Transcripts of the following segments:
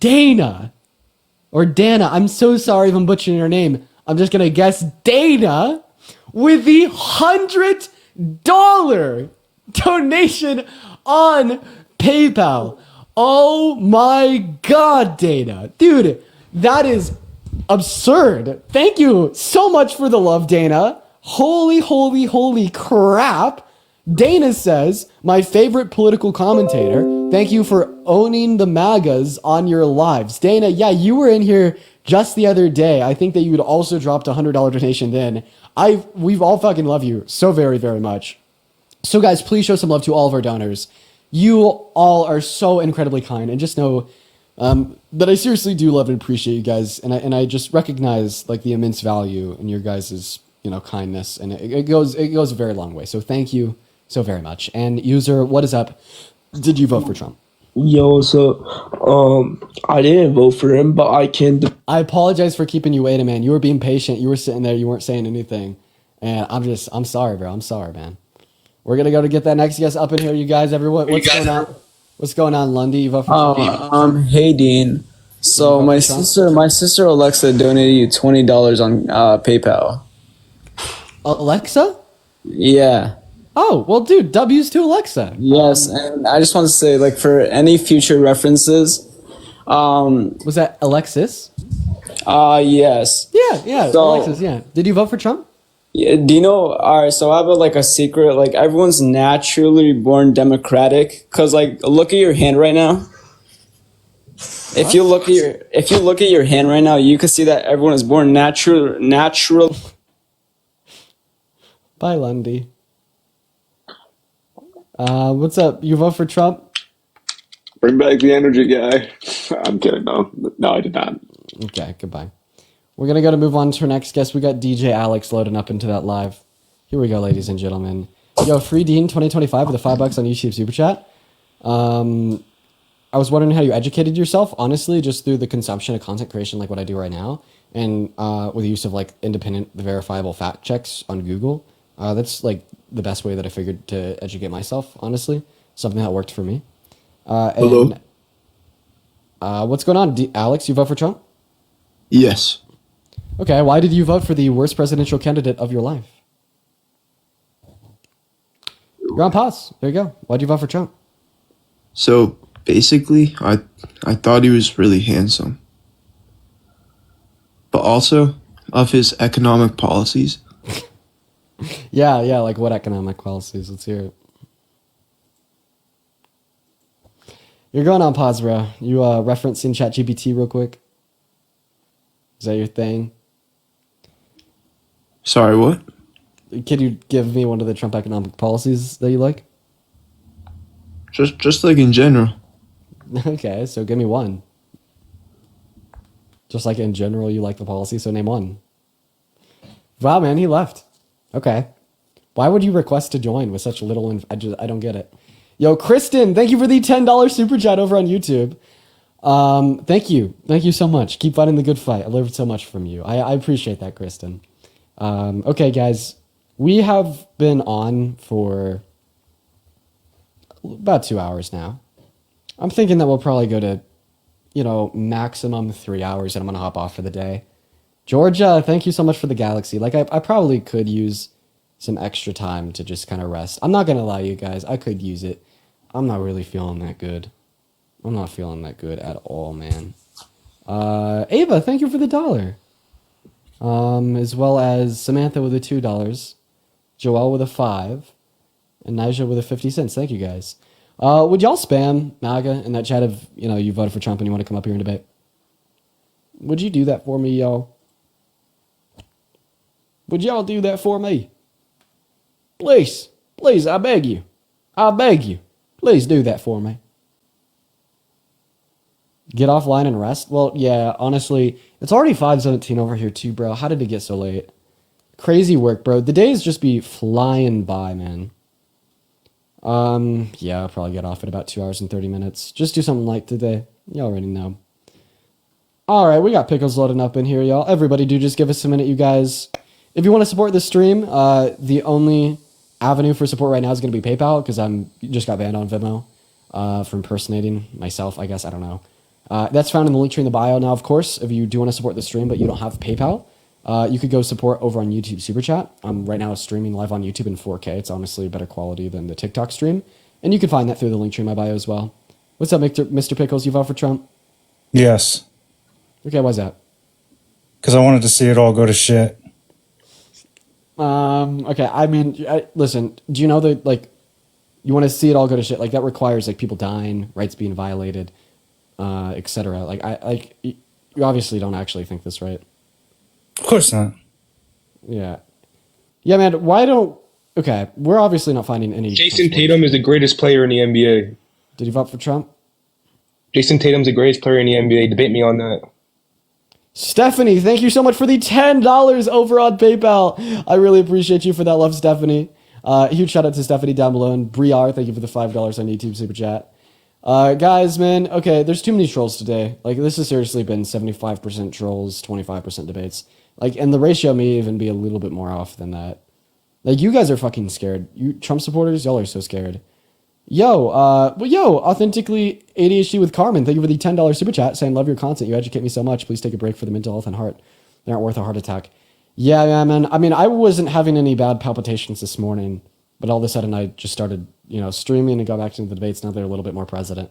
Dana, or Dana, I'm so sorry if I'm butchering your name. I'm just going to guess Dana with the $100 donation on PayPal. Oh my God, Dana. Dude, that is absurd. Thank you so much for the love, Dana. Holy crap. Dana says, my favorite political commentator. Thank you for owning the MAGAs on your lives. Dana, yeah, you were in here just the other day. I think that you had also dropped a $100 donation then. We've all fucking love you so very, very much. So guys, please show some love to all of our donors. You all are so incredibly kind, and just know that I seriously do love and appreciate you guys, and I just recognize like the immense value in your guys' kindness, and it goes a very long way. So thank you so very much. And user, what is up? Did you vote for Trump? Yo, so I didn't vote for him, but I can. I apologize for keeping you waiting, man. You were being patient. You were sitting there. You weren't saying anything, and I'm sorry, bro. I'm sorry, man. We're gonna go to get that next guest up in here, you guys. Everyone, what's going on? What's going on, Lundy? You vote for Trump? Hey Dean. So my sister Alexa donated you $20 on PayPal. Alexa? Yeah. Oh, well, dude, W's to Alexa. Yes, and I just want to say, like, for any future references, was that Alexis? Yes. Yeah, so, Alexis, yeah. Did you vote for Trump? Yeah, do you know, all right, so I have a secret, like, everyone's naturally born democratic, because, like, look at your hand right now. If you look at your hand right now, you can see that everyone is born natural. Bye, Lundy. What's up? You vote for Trump? Bring back the energy guy. I'm kidding, no, I did not. Okay, goodbye. We're going to move on to our next guest. We got DJ Alex loading up into that live. Here we go, ladies and gentlemen. Yo, Free Dean 2025 with the $5 on YouTube Super Chat. I was wondering how you educated yourself, honestly, just through the consumption of content creation like what I do right now, and with the use of like independent, verifiable fact checks on Google. That's like the best way that I figured to educate myself, honestly. Something that worked for me. Hello. What's going on, Alex? You vote for Trump? Yes. Okay, why did you vote for the worst presidential candidate of your life? You're on pause. There you go. Why'd you vote for Trump? So basically, I thought he was really handsome, but also of his economic policies. Yeah, like what economic policies? Let's hear it. You're going on pause, bro. You referencing ChatGPT real quick? Is that your thing? Sorry, what? Can you give me one of the Trump economic policies that you like? Just like in general. Okay, so give me one. Just like in general, you like the policy, so name one. Wow, man, he left. Okay. Why would you request to join with such little... I don't get it. Yo, Kristen, thank you for the $10 super chat over on YouTube. Thank you. Thank you so much. Keep fighting the good fight. I learned so much from you. I appreciate that, Kristen. Okay, guys. We have been on for about 2 hours now. I'm thinking that we'll probably go to, maximum 3 hours, and I'm going to hop off for the day. Georgia, thank you so much for the galaxy. Like, I probably could use some extra time to just kind of rest. I'm not going to lie, you guys. I could use it. I'm not really feeling that good. I'm not feeling that good at all, man. Ava, thank you for the $1. As well as Samantha with the $2. Joelle with a 5. And Nija with a 50 cents. Thank you, guys. Would y'all spam MAGA in that chat if, you voted for Trump and you want to come up here and debate? Would you do that for me, y'all? Would y'all do that for me? Please, I beg you. Please do that for me. Get offline and rest? Well, yeah, honestly, it's already 5:17 over here too, bro. How did it get so late? Crazy work, bro. The days just be flying by, man. Yeah, I'll probably get off at about 2 hours and 30 minutes. Just do something light today. You already know. All right, we got pickles loading up in here, y'all. Everybody do just give us a minute, you guys. If you want to support this stream, the only avenue for support right now is going to be PayPal, because I'm just got banned on Venmo for impersonating myself, I guess. I don't know. That's found in the link tree in the bio. Now, of course, if you do want to support the stream, but you don't have PayPal, you could go support over on YouTube Super Chat. I'm right now streaming live on YouTube in 4K. It's honestly better quality than the TikTok stream. And you can find that through the link tree in my bio as well. What's up, Mr. Pickles? You vote for Trump? Yes. Okay, why's that? Because I wanted to see it all go to shit. Okay, I mean, listen, do you know that, like, you want to see it all go to shit? Like, that requires, like, people dying, rights being violated, etc. Like, you obviously don't actually think this, right? Of course not. Yeah. Yeah, man, why don't... Okay, we're obviously not finding any... Jason Tatum is the greatest player in the NBA. Did you vote for Trump? Jason Tatum's the greatest player in the NBA. Debate me on that. Stephanie, thank you so much for the $10 over on PayPal. I really appreciate you for that love, Stephanie. Huge shout out to Stephanie down below. And Briar, thank you for the $5 on YouTube Super Chat. Guys, man, okay, there's too many trolls today. Like, this has seriously been 75% trolls, 25% debates. Like, and the ratio may even be a little bit more off than that. Like, you guys are fucking scared. You Trump supporters, y'all are so scared. Yo, authentically ADHD with Carmen, thank you for the $10 super chat saying, love your content. You educate me so much. Please take a break for the mental health and heart. They aren't worth a heart attack. Yeah, man. I mean, I wasn't having any bad palpitations this morning, but all of a sudden I just started, streaming and got back into the debates. Now they're a little bit more present.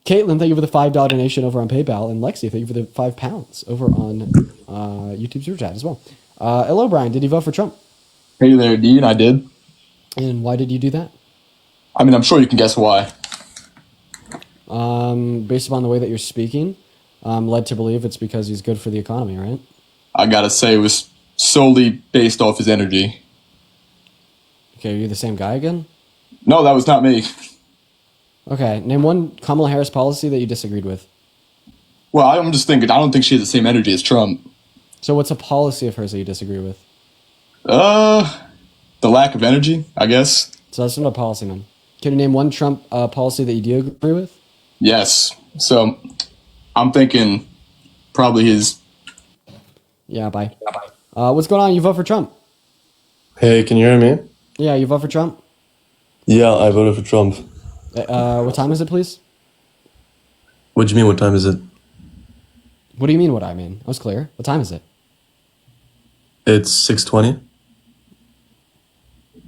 Caitlin, thank you for the $5 donation over on PayPal. And Lexi, thank you for the £5 over on YouTube super chat as well. Hello, Brian. Did you vote for Trump? Hey there, Dean. I did. And why did you do that? I mean, I'm sure you can guess why. Based upon the way that you're speaking, led to believe it's because he's good for the economy, right? I gotta say, it was solely based off his energy. Okay, are you the same guy again? No, that was not me. Okay, name one Kamala Harris policy that you disagreed with. Well, I'm just thinking, I don't think she has the same energy as Trump. So what's a policy of hers that you disagree with? The lack of energy, I guess. So that's not a policy, man. Can you name one Trump policy that you do agree with? Yes. So, I'm thinking probably his... Yeah, bye. What's going on? You vote for Trump? Hey, can you hear me? Yeah, you vote for Trump? Yeah, I voted for Trump. What time is it, please? What do you mean, what time is it? What do you mean what I mean? That was clear. What time is it? It's 6:20.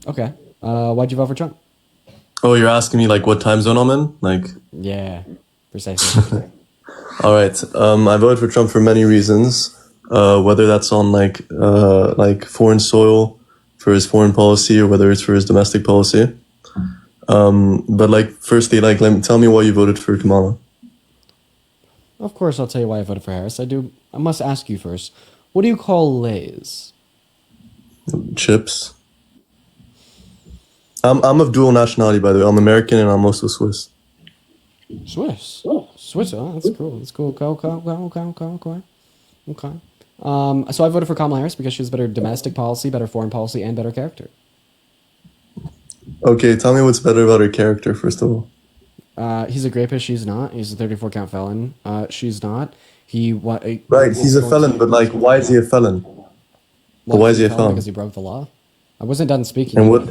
Okay. Why'd you vote for Trump? Oh, you're asking me, like, what time zone I'm in? Like... Yeah, precisely. All right. I voted for Trump for many reasons. Whether that's on, like foreign soil for his foreign policy or whether it's for his domestic policy. But, like, firstly, like, tell me why you voted for Kamala. Of course, I'll tell you why I voted for Harris. I must ask you first. What do you call Lay's? Chips. I'm of dual nationality, by the way. I'm American and I'm also Swiss. Swiss. Swiss, huh? That's cool. That's cool. Okay. So I voted for Kamala Harris because she has better domestic policy, better foreign policy, and better character. Okay, tell me what's better about her character, first of all. He's a rapist. She's not. He's a 34-count felon. She's not. Right, he's a felon, but, like, why is he a felon? Well, why is he a felon? Because he broke the law. I wasn't done speaking. And what...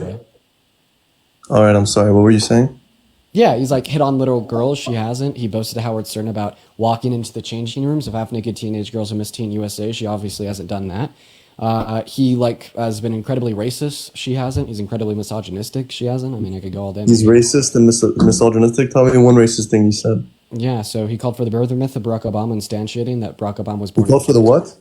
All right, I'm sorry. What were you saying? Yeah, he's like hit on little girls. She hasn't. He boasted to Howard Stern about walking into the changing rooms of half-naked teenage girls who Miss Teen USA. She obviously hasn't done that. He has been incredibly racist. She hasn't. He's incredibly misogynistic. She hasn't. I mean, I could go all day. He's racist and misogynistic. Tell me one racist thing he said. Yeah, so he called for the birther myth of Barack Obama, instantiating that Barack Obama was born. He called for the what?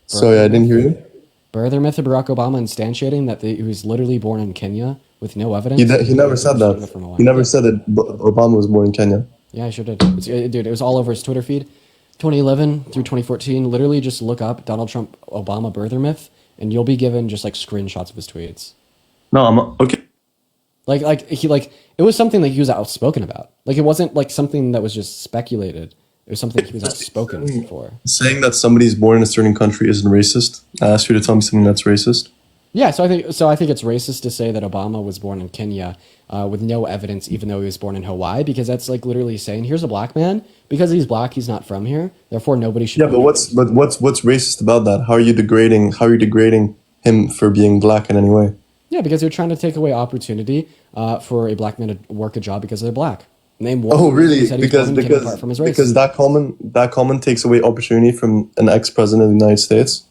Sorry, I didn't hear you. Birther myth of Barack Obama, instantiating that he was literally born in Kenya with no evidence. He never said that. He never said that Obama was born in Kenya. Yeah, I sure did. Dude, it was all over his Twitter feed. 2011 through 2014, literally just look up Donald Trump Obama birther myth, and you'll be given just like screenshots of his tweets. No, I'm okay. It was something that he was outspoken about. Like, it wasn't like something that was just speculated. It was something he was outspoken for. Saying that somebody's born in a certain country isn't racist. I asked you to tell me something that's racist. Yeah, so I think it's racist to say that Obama was born in Kenya with no evidence, even though he was born in Hawaii, because that's like literally saying, here's a black man, because he's black, he's not from here, therefore nobody should. Yeah, but what's racist about that? How are you degrading him for being black in any way? Yeah, because you're trying to take away opportunity for a black man to work a job because they're black. Name one. Oh, reason really? he said he was born in Kenya apart from his race. Because that comment takes away opportunity from an ex-president of the United States.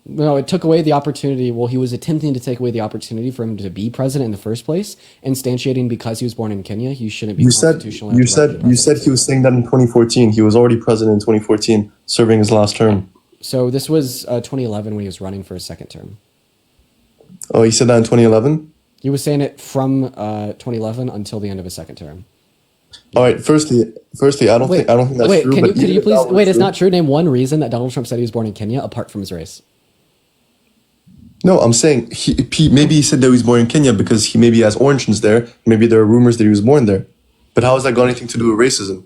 No, it took away the opportunity. Well, he was attempting to take away the opportunity for him to be president in the first place, instantiating because he was born in Kenya, he shouldn't be constitutionally. You said he was saying that in 2014. He was already president in 2014, serving his last term. So this was 2011 when he was running for his second term. Oh, he said that in 2011? He was saying it from 2011 until the end of his second term. All right. Firstly, I don't think that's true. Could you please wait? It's not true. Name one reason that Donald Trump said he was born in Kenya apart from his race. No, I'm saying maybe he said that he was born in Kenya because he maybe has origins there. Maybe there are rumors that he was born there. But how has that got anything to do with racism?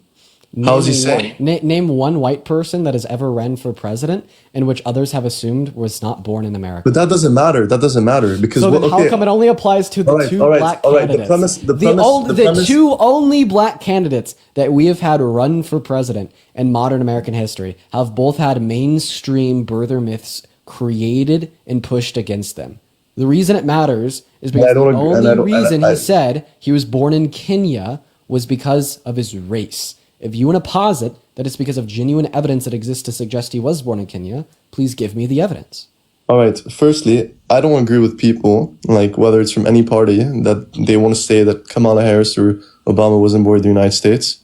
How is he saying? Name one white person that has ever ran for president in which others have assumed was not born in America. But that doesn't matter. That doesn't matter because so then how come it only applies to the two black candidates? The two only black candidates that we have had run for president in modern American history have both had mainstream birther myths created and pushed against them. The reason it matters is because the only reason he said he was born in Kenya was because of his race. If you want to posit that it's because of genuine evidence that exists to suggest he was born in Kenya, please give me the evidence. All right. Firstly, I don't agree with people, like whether it's from any party, that they want to say that Kamala Harris or Obama wasn't born in the United States.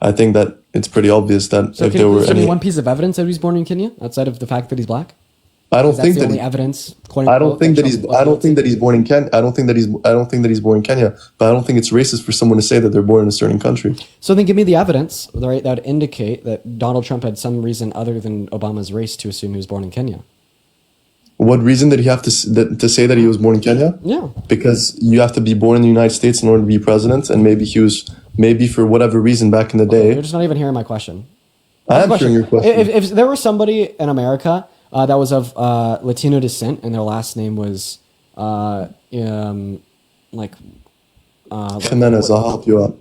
I think that it's pretty obvious that if there were any... one piece of evidence that he was born in Kenya outside of the fact that he's black? I don't think that he's born in Kenya. I don't think that he's born in Kenya. But I don't think it's racist for someone to say that they're born in a certain country. So then, give me the evidence, right, that would indicate that Donald Trump had some reason other than Obama's race to assume he was born in Kenya. What reason did he have to say that he was born in Kenya? Yeah, because you have to be born in the United States in order to be president, and maybe for whatever reason back in the day. You're just not even hearing my question. I am hearing your question. If there was somebody in America that was of Latino descent, and their last name was Jimenez, I'll help you out.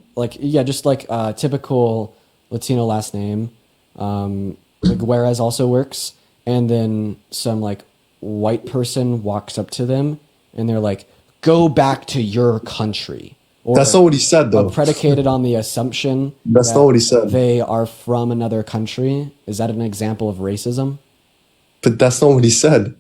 Just like typical Latino last name. Whereas also works, and then some like white person walks up to them, and they're like, "Go back to your country." Or that's not what he said, though. Predicated on the assumption that's not what he said. They are from another country. Is that an example of racism? But that's not what he said.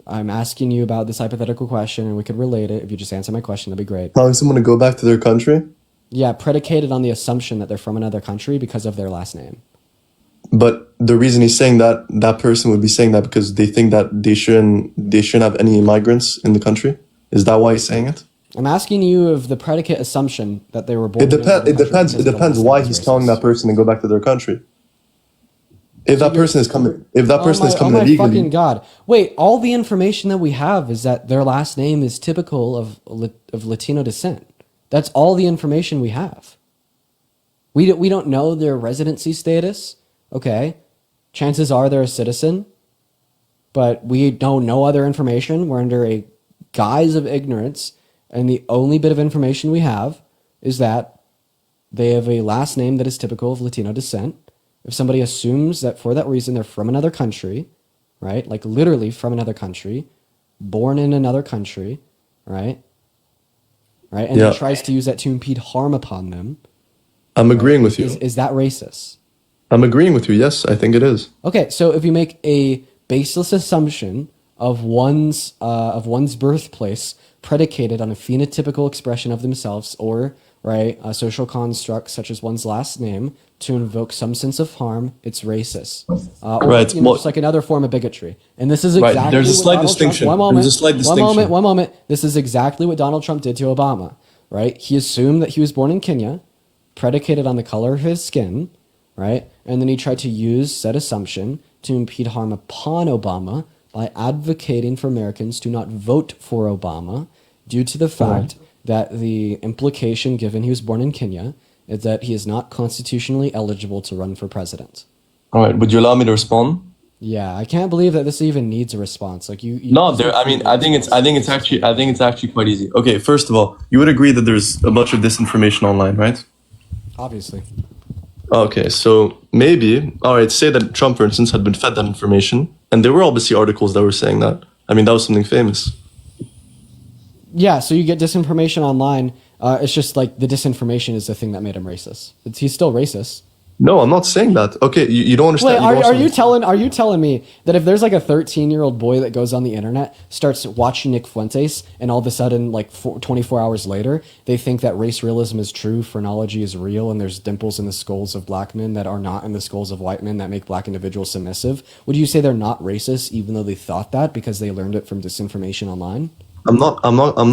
I'm asking you about this hypothetical question, and we could relate it. If you just answer my question, that'd be great. Telling someone to go back to their country? Yeah, predicated on the assumption that they're from another country because of their last name. But the reason he's saying that, that person would be saying that because they think that they shouldn't have any migrants in the country. Is that why he's saying it? I'm asking you of the predicate assumption that they were born. It depends why he's telling that person to go back to their country. If that person is coming illegally. Fucking God! Wait, all the information that we have is that their last name is typical of Latino descent. That's all the information we have. We don't know their residency status. Okay, chances are they're a citizen, but we don't know other information. We're under a guise of ignorance, and the only bit of information we have is that they have a last name that is typical of Latino descent. If somebody assumes that for that reason they're from another country, right? Like literally from another country, born in another country, right? Right? And he tries to use that to impede harm upon them. I'm agreeing with you. Is that racist? I'm agreeing with you. Yes, I think it is. Okay, so if you make a baseless assumption of one's birthplace predicated on a phenotypical expression of themselves or a social construct such as one's last name to invoke some sense of harm, it's racist. It's like another form of bigotry. And this is exactly There's a slight distinction. One moment. This is exactly what Donald Trump did to Obama, right? He assumed that he was born in Kenya, predicated on the color of his skin, right? And then he tried to use said assumption to impede harm upon Obama by advocating for Americans to not vote for Obama due to the fact that the implication given he was born in Kenya is that he is not constitutionally eligible to run for president. All right, would you allow me to respond? Yeah, I can't believe that this even needs a response. Like you No, I think it's actually quite easy. Okay, first of all, you would agree that there's a bunch of disinformation online, right? Obviously. Okay, so maybe, all right, say that Trump, for instance, had been fed that information, and there were obviously articles that were saying that. I mean, that was something famous. Yeah, so you get disinformation online It's just like the disinformation is the thing that made him racist. He's still racist. No, I'm not saying that. Okay, you don't understand. Wait, are you telling me that if there's like a 13-year-old boy that goes on the internet, starts watching Nick Fuentes, and all of a sudden, like 24 hours later, they think that race realism is true, phrenology is real, and there's dimples in the skulls of black men that are not in the skulls of white men that make black individuals submissive? Would you say they're not racist, even though they thought that because they learned it from disinformation online? I'm not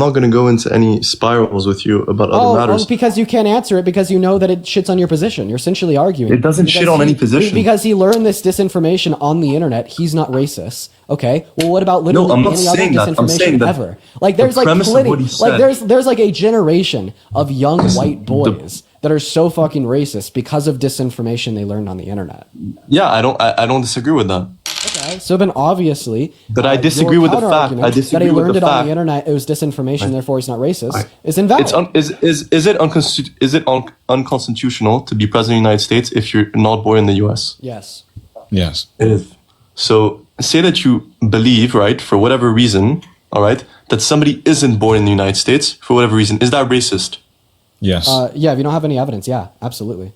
going to go into any spirals with you about other matters. Oh, because you can't answer it because you know that it shits on your position. You're essentially arguing. It doesn't shit on any position. Because he learned this disinformation on the internet. He's not racist. Okay. Well, what about literally I'm not any other saying that. I'm saying disinformation that ever? Like there's the like premise of plenty. what he Like said- there's like a generation of young white boys that are so fucking racist because of disinformation they learned on the internet. Yeah, I don't disagree with that. Okay. So then obviously, But I disagree your with the fact. counter-argument I disagree that he with learned the it on fact. the internet. It was disinformation. Therefore, he's not racist. Is invalid. Is it unconstitutional to be president of the United States if you're not born in the U.S.? Yes. Yes. It is. So say that you believe, right, for whatever reason, all right, that somebody isn't born in the United States for whatever reason. Is that racist? Yes. Yeah. If you don't have any evidence, yeah, absolutely.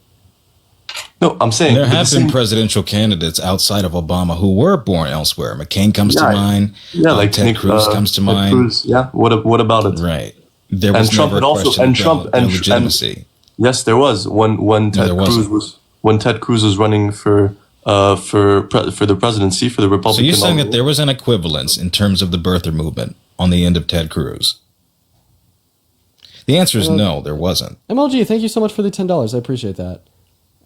No, I'm saying There but have the been same- presidential candidates outside of Obama who were born elsewhere. McCain comes to mind. Yeah, like Ted Cruz comes to Ted mind. Cruz, yeah. What about it? Right. There was Trump never a had also- question and of Trump- their and- legitimacy. Yes, there was when there Ted Cruz was running for the presidency for the Republican. So you're saying that there was an equivalence in terms of the birther movement on the end of Ted Cruz? The answer is no, there wasn't. MLG, thank you so much for the $10. I appreciate that.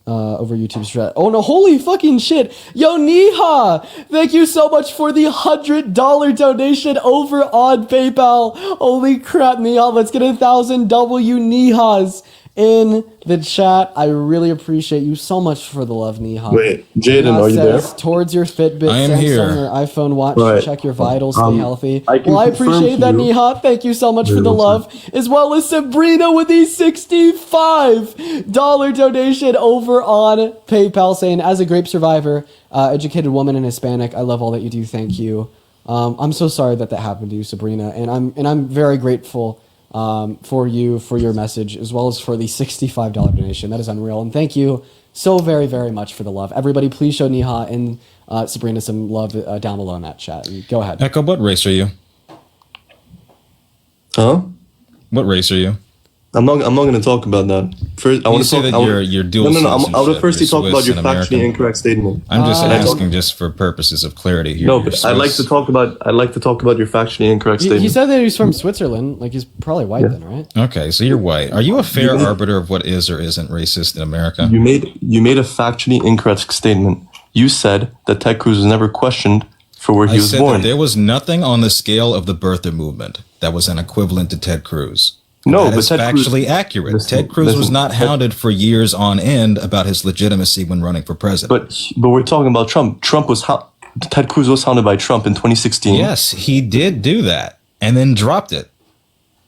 Over YouTube strat. Oh no, holy fucking shit. Yo, Niha! Thank you so much for the $100 donation over on PayPal. Holy crap, Niha. Let's get 1,000 W Nihas in the chat. I really appreciate you so much for the love, Niha. Wait, Jaden, Niha are you there? says, towards your Fitbit, I am Samsung, here. or iPhone watch, Right. check your vitals, stay healthy. I can Well, I confirm appreciate to that, you- Niha. Thank you so much for Wait, the one love. As well as Sabrina with the $65 donation over on PayPal, saying, as a grape survivor, educated woman and Hispanic, I love all that you do. Thank you. I'm so sorry that happened to you, Sabrina, and I'm very grateful for you, for your message, as well as for the $65 donation. That is unreal, and thank you so very, very much for the love. Everybody, please show Niha and Sabrina some love down below in that chat. And go ahead. Echo, what race are you? Huh? What race are you? I'm not going to talk about that. First, I want to say talk. that I wanna- you're dual No. I want citizenship. to firstly You're talk about Swiss your and factually American. incorrect statement. I'm just And I asking don't- just for purposes of clarity here. No, You're but I'd like to Swiss. talk about. I'd like to talk about your factually incorrect He statement. said that he's from Switzerland. Like, he's probably white then, right? Okay, so you're white. Are you a fair arbiter of what is or isn't racist in America? You made a factually incorrect statement. You said that Ted Cruz was never questioned for where he I was said born. that there was nothing on the scale of the birther movement that was an equivalent to Ted Cruz. No, That but is Ted Cruz- factually accurate. Listen, Ted Cruz was listen, not Ted- hounded for years on end about his legitimacy when running for president. But we're talking about Trump. Ted Cruz was hounded by Trump in 2016. Yes, he did do that and then dropped it.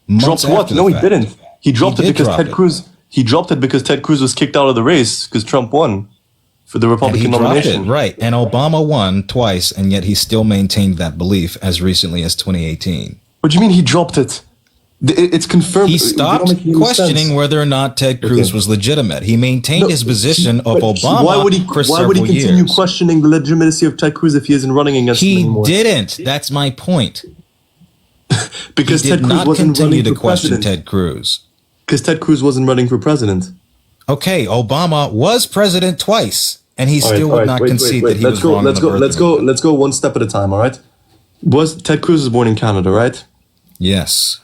Months Dropped what? after the No, he fact. didn't. He dropped He it did because drop Ted it. Cruz. He dropped it because Ted Cruz was kicked out of the race because Trump won for the And he Republican dropped nomination. it, right. And Obama won twice, and yet he still maintained that belief as recently as 2018. What do you mean he dropped it? It's confirmed. He It don't stopped make any questioning sense. whether or not Ted Cruz was legitimate. He maintained No, his position of but Obama why would he, for why would he several continue years. questioning the legitimacy of Ted Cruz if he isn't running against him He anymore? didn't. That's my point. Because He Ted did Cruz not wasn't continue running to for question president. Ted Cruz. Because Ted Cruz wasn't running for president. Okay, Obama was president twice, and he still would not Wait, concede wait, that he let's was go, wrong. let's on the go, birth let's go, movement. let's go one step at a time. All right. Was Ted Cruz was born in Canada, right? Yes.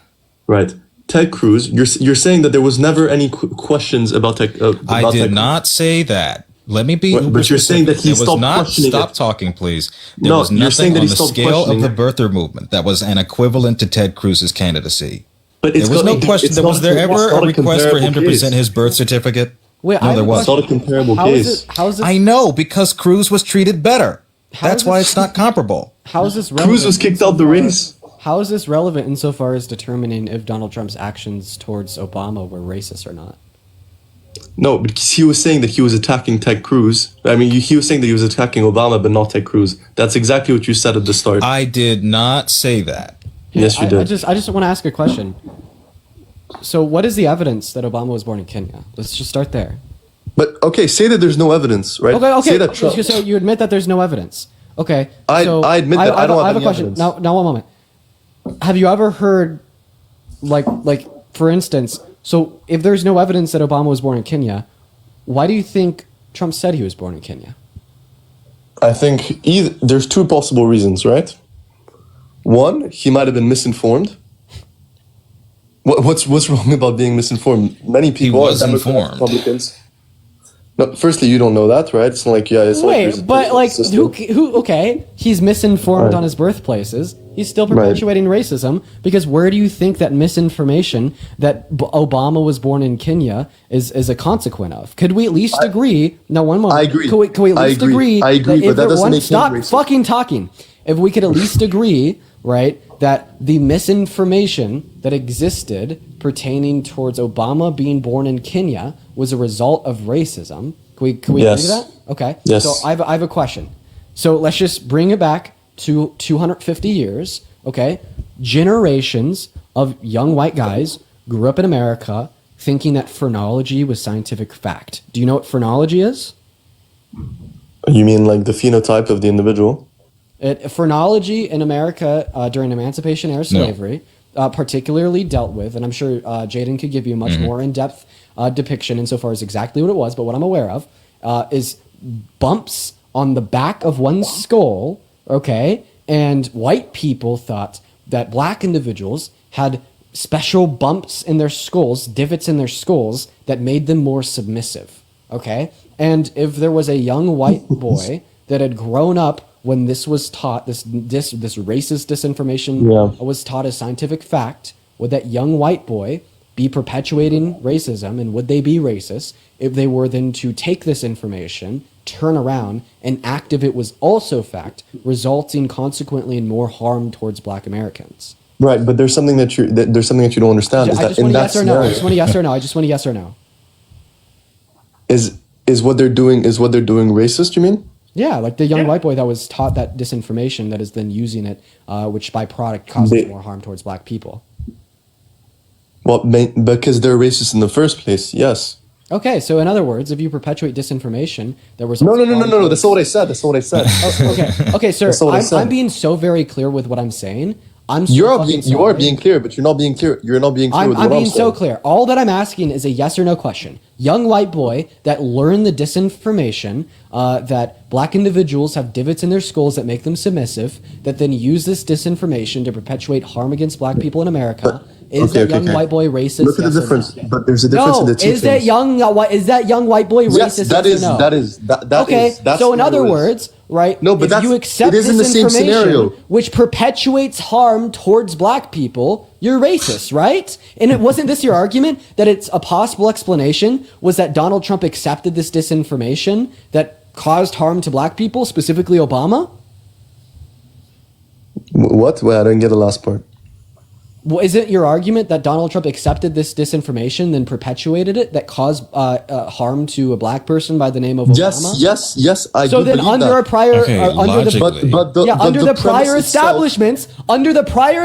Right. Ted Cruz. You're saying that there was never any questions about Ted. I about did Ted not say that. Let me be. But you're saying that he There was stopped not. questioning Stop it. talking, please. There No, was you're nothing saying that on he the stopped scale of questioning the it. birther movement that was an equivalent to Ted Cruz's candidacy. But There was no question. it's There was not- there it's ever not a request for him to comparable present case. his birth certificate? Wait, No, I have there a wasn't. It's not a comparable How is case. it? How is this? I know because Cruz was treated better. That's is why this- it's not comparable. How is this relevant? Cruz was kicked out the race. How is this relevant insofar as determining if Donald Trump's actions towards Obama were racist or not? No, because he was saying that he was attacking Ted Cruz. I mean, he was saying that he was attacking Obama, but not Ted Cruz. That's exactly what you said at the start. I did not say that. Yes, you did. I just want to ask a question. So what is the evidence that Obama was born in Kenya? Let's just start there. But okay, say that there's no evidence, right? Okay. Say that Trump. So you admit that there's no evidence. Okay. I admit that I don't have I have a any question. evidence. Now, one moment. Have you ever heard, like, for instance, so if there's no evidence that Obama was born in Kenya, why do you think Trump said he was born in Kenya? I think there's two possible reasons, right? One, he might have been misinformed. What's wrong about being misinformed? Many people was are Democrats, informed. Republicans. No, firstly, you don't know that, right? It's not like it's Wait, like but like system. who? Okay, he's misinformed Right. on his birthplaces. He's still perpetuating racism because where do you think that misinformation that Obama was born in Kenya is a consequence of? Could we at least agree? No, one moment. I agree. Could we at least agree? I agree, but that doesn't make him stop racist. fucking talking. If we could at least agree, right, that the misinformation that existed pertaining towards Obama being born in Kenya was a result of racism. Can we agree Yes. to that? Okay. Yes. So I have a question. So let's just bring it back to 250 years. Okay. Generations of young white guys grew up in America thinking that phrenology was scientific fact. Do you know what phrenology is? You mean like the phenotype of the individual? Phrenology in America during Emancipation era slavery, particularly dealt with, and I'm sure Jaden could give you a much more in-depth depiction insofar as exactly what it was, but what I'm aware of is bumps on the back of one's skull, okay? And white people thought that black individuals had special bumps in their skulls, divots in their skulls, that made them more submissive, okay? And if there was a young white boy that had grown up when this was taught, this racist disinformation was taught as scientific fact, would that young white boy be perpetuating racism, and would they be racist if they were then to take this information, turn around, and act if it was also fact, resulting consequently in more harm towards black Americans? Right, but there's something that you don't understand. I just want a yes or no. I just want a yes or no. I just want a yes or no. Is what they're doing racist? You mean? Yeah, like the young white boy that was taught that disinformation that is then using it, which by product causes more harm towards black people. Well, because they're racist in the first place. Yes. Okay, so in other words, if you perpetuate disinformation, there was No. That's not what I said. That's not what I said. Okay, sir. That's not what I said. I'm being so very clear with what I'm saying. You are being clear, but you're not being clear. You're not being clear with what I'm saying. I'm being so clear. All that I'm asking is a yes or no question. Young white boy that learned the disinformation that black individuals have divots in their skulls that make them submissive, that then use this disinformation to perpetuate harm against black people in America. Is that young white boy racist? Look at the difference. But there's a difference in the two is that young white boy racist? Yes, that is. No? That is. That's so in other words, right? No, but if you accept it is in the same scenario, which perpetuates harm towards black people, you're racist, right? And it wasn't this your argument that it's a possible explanation was that Donald Trump accepted this disinformation that caused harm to black people, specifically Obama? What? Well, I didn't get the last part. Well, is it your argument that Donald Trump accepted this disinformation, then perpetuated it, that caused harm to a black person by the name of Obama? Yes. I so do then, believe under that. a prior, under the prior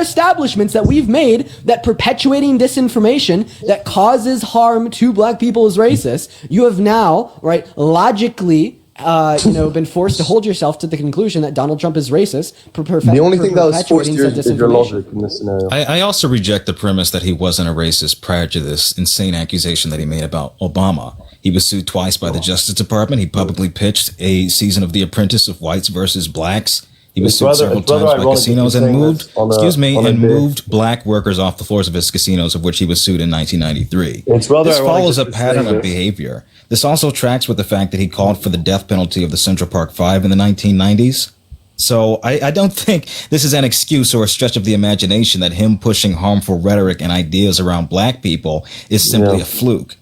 establishments that we've made, that perpetuating disinformation that causes harm to black people is racist, you have now, right, logically. Been forced to hold yourself to the conclusion that Donald Trump is racist. The only thing that was forced here is your logic in this scenario. I also reject the premise that he wasn't a racist prior to this insane accusation that he made about Obama. He was sued twice by the Justice Department. He publicly pitched a season of The Apprentice of whites versus blacks. He was sued several times by casinos and moved black workers off the floors of his casinos, of which he was sued in 1993. This follows a pattern of behavior. This also tracks with the fact that he called for the death penalty of the Central Park Five in the 1990s. So I don't think this is an excuse or a stretch of the imagination that him pushing harmful rhetoric and ideas around black people is simply a fluke.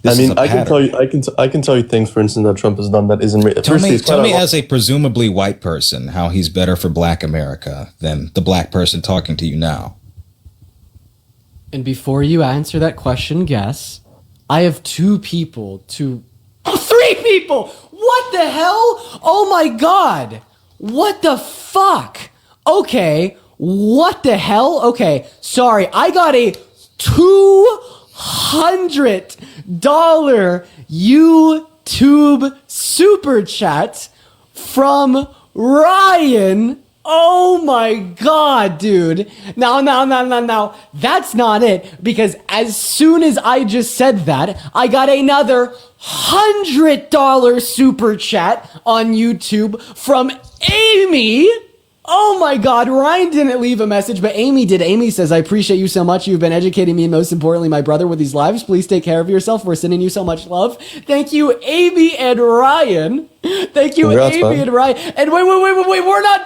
I can tell you things, for instance, that Trump has done that isn't. Tell me as a presumably white person how he's better for black America than the black person talking to you now. And before you answer that question, guess, I have three people. What the hell? Oh my God. What the fuck? Okay. What the hell? Okay. Sorry. I got a $200 YouTube super chat from Ryan. Oh my God, dude. Now. That's not it, because as soon as I just said that, I got another $100 super chat on YouTube from Amy. Oh my God, Ryan didn't leave a message, but Amy did. Amy says, I appreciate you so much. You've been educating me and most importantly, my brother with these lives. Please take care of yourself. We're sending you so much love. Thank you, Amy and Ryan. Thank you, Congrats, Amy man. and Ryan. And wait. We're not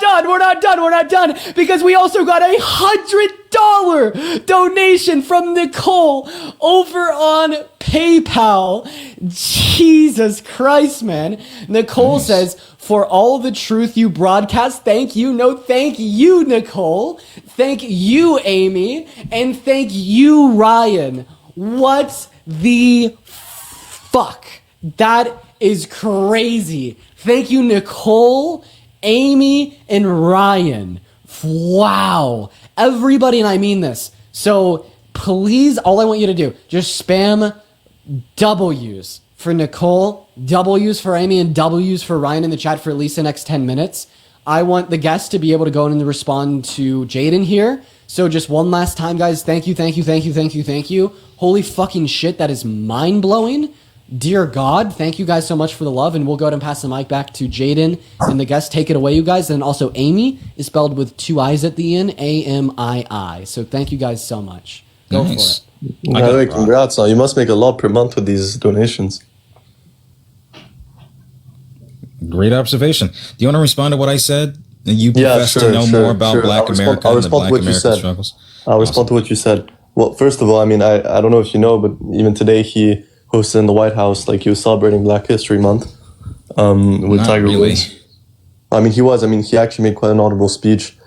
done. Because we also got $100 donation from Nicole over on PayPal. Jesus Christ, man. Nicole says, for all the truth you broadcast, thank you. No, thank you, Nicole. Thank you, Amy. And thank you, Ryan. What the fuck? That is crazy. Thank you, Nicole, Amy, and Ryan. Wow. Everybody, and I mean this. So please, all I want you to do, just spam W's for Nicole, W's for Amy, and W's for Ryan in the chat for at least the next 10 minutes. I want the guests to be able to go in and respond to Jaden here. So just one last time, guys, thank you. Holy fucking shit, that is mind-blowing. Dear God, thank you guys so much for the love, and we'll go ahead and pass the mic back to Jaden and the guests. Take it away, you guys. And also Amy is spelled with 2 I's at the end, Amii. So thank you guys so much. Go for it. By the way, congrats. You must make a lot per month with these donations. Great observation. Do you want to respond to what I said? You profess to know more about Black America and the Black American struggles. I'll respond to what you said. Well, first of all, I mean, I don't know if you know, but even today he hosted in the White House, like he was celebrating Black History Month with Tiger Woods. I mean, he was. I mean, he actually made quite an audible speech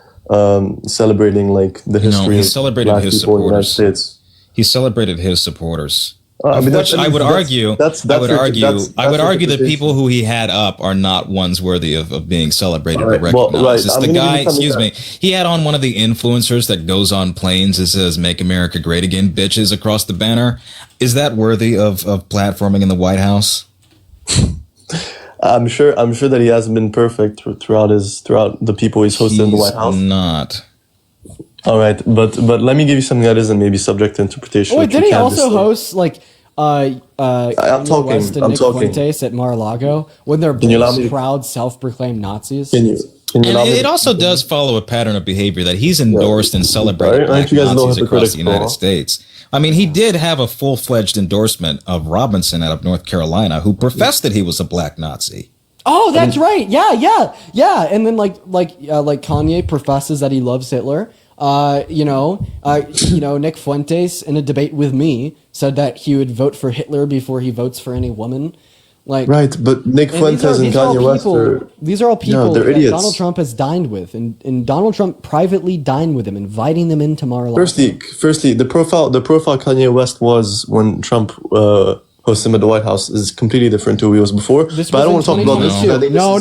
celebrating like the history of Black people in the United States. He celebrated his supporters. I mean, I would argue that people who he had up are not ones worthy of being celebrated or recognized. It's the guy, he had on one of the influencers that goes on planes and says, "Make America Great Again, bitches," across the banner. Is that worthy of platforming in the White House? I'm sure that he hasn't been perfect throughout the people he's hosted in the White House. Not. All right, but let me give you something that isn't maybe subject to interpretation. Wait, did he also host like I'm talking. West and Nick Fuentes at Mar-a-Lago when they're both proud, self-proclaimed Nazis? Can you and it also does follow a pattern of behavior that he's endorsed and celebrated Black Nazis across the United States. I mean, he did have a full-fledged endorsement of Robinson out of North Carolina, who professed that he was a Black Nazi. Oh, that's right. Yeah. And then like Kanye professes that he loves Hitler. Nick Fuentes in a debate with me said that he would vote for Hitler before he votes for any woman. Like, right, but Nick Fuentes and Kanye West these are all people they're that idiots. Donald Trump has dined with, and Donald Trump privately dined with him, inviting them into Mar-a-Lago. Firstly, the profile Kanye West was when Trump hosted him at the White House is completely different to who he was before. But I don't want to talk about this. No.